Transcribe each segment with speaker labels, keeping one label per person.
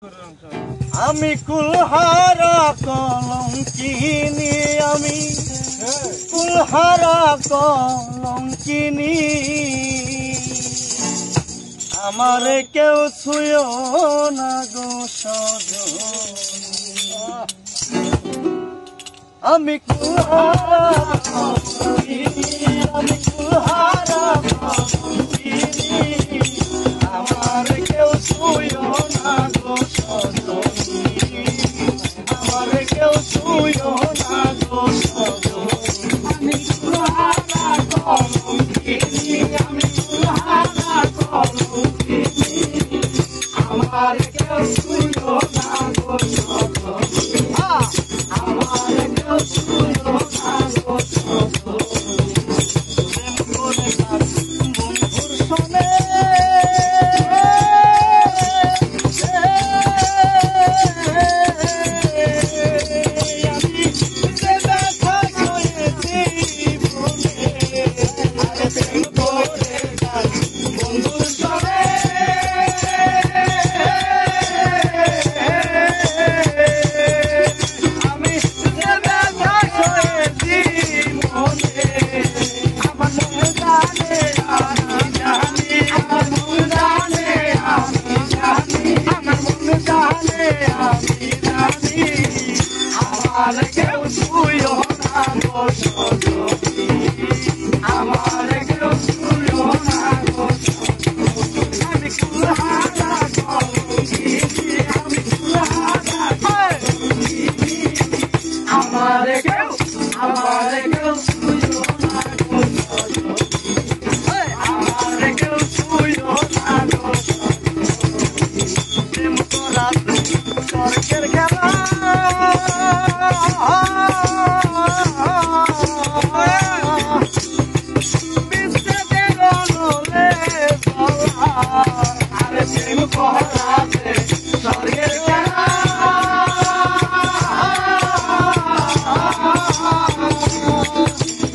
Speaker 1: আমি কুলহারা কলঙ্কিনী, আমি কুলহারা কলঙ্কিনী, আমারে কেউ ছুঁয়ো না গো সজনী। আমি কুলহারা কলঙ্কিনী, আমি কুলহারা কলঙ্কিনী, আমারে কেউ ছুঁয়ো না গো সজনী, আমারে কেউ ছুঁয়ো না গো সজনী। আমি কুলহারা কলঙ্কিনী, আমি কুলহারা কলঙ্কিনী, আমারে কেউ ছুঁয়ো না গো সজনী, আমারে কেউ ছুঁয়ো না গো সজনী। প্রেম করে বন্ধুর সনে আমারে কেউ ছুঁয়ো না গো সজনী, আমারে কেউ ছুঁয়ো না গো সজনী। আমি কুলহারা কলঙ্কিনী, আমি কুলহারা কলঙ্কিনী, আমারে কেউ ছুঁয়ো না গো সজনী, আমারে কেউ ছুঁয়ো না গো সজনী। প্রেম করা স্বর্গের খেলা, আরে প্রেম করাতে স্বর্গের খেলা,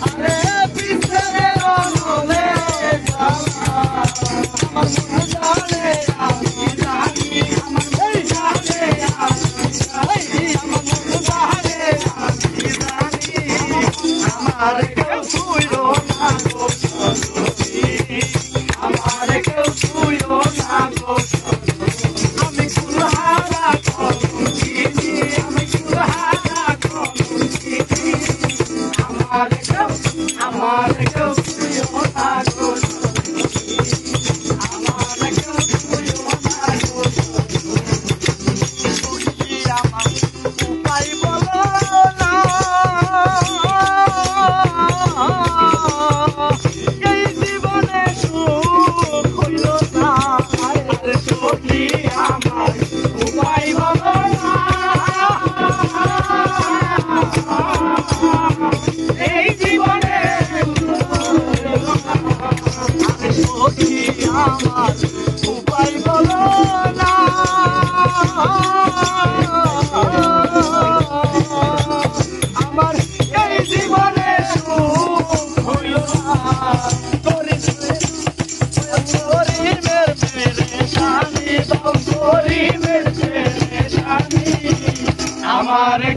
Speaker 1: আরে বিশ্বের অনলে আমার মন জানে আমি জানি, আমার মন জানে আমি জানি, আমার মন জানে আমি জানি, আমারে কেউ ছুঁয়ো না গো সজনী, আমারে কেউ ছুঁয়ো না গো সজনী। আমি কুলহারা কলঙ্কিনী, আমি কুলহারা কলঙ্কিনী, আমারে কেউ ছুঁয়ো না গো সজনী, আমারে কেউ ছুঁয়ো না গো সজনী। আমার উপায় বলো না, এই জীবনে সুখ হইল না, আরে সখী আমার উপায় বলো না, এই জীবনে আরে সখী আমার উপায় বলো না, আমার এই জীবনে সুখ হইল না, গরিবের পেরেশানি, গরিবের পেরেশানি, আমারে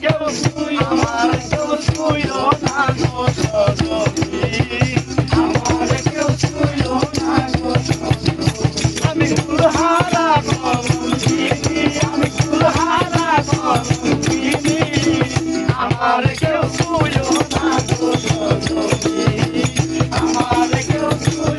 Speaker 1: কেউ ছুঁয়ো না গো সজনী, আমারে কেউ ছুঁয়ো না গো সজনী। আমি কুলহারা কলঙ্কিনী, আমি কুলহারা কলঙ্কিনী, আমারে কেউ ছুঁয়ো না গো সজনী, আমারে কেউ ছুঁয়ো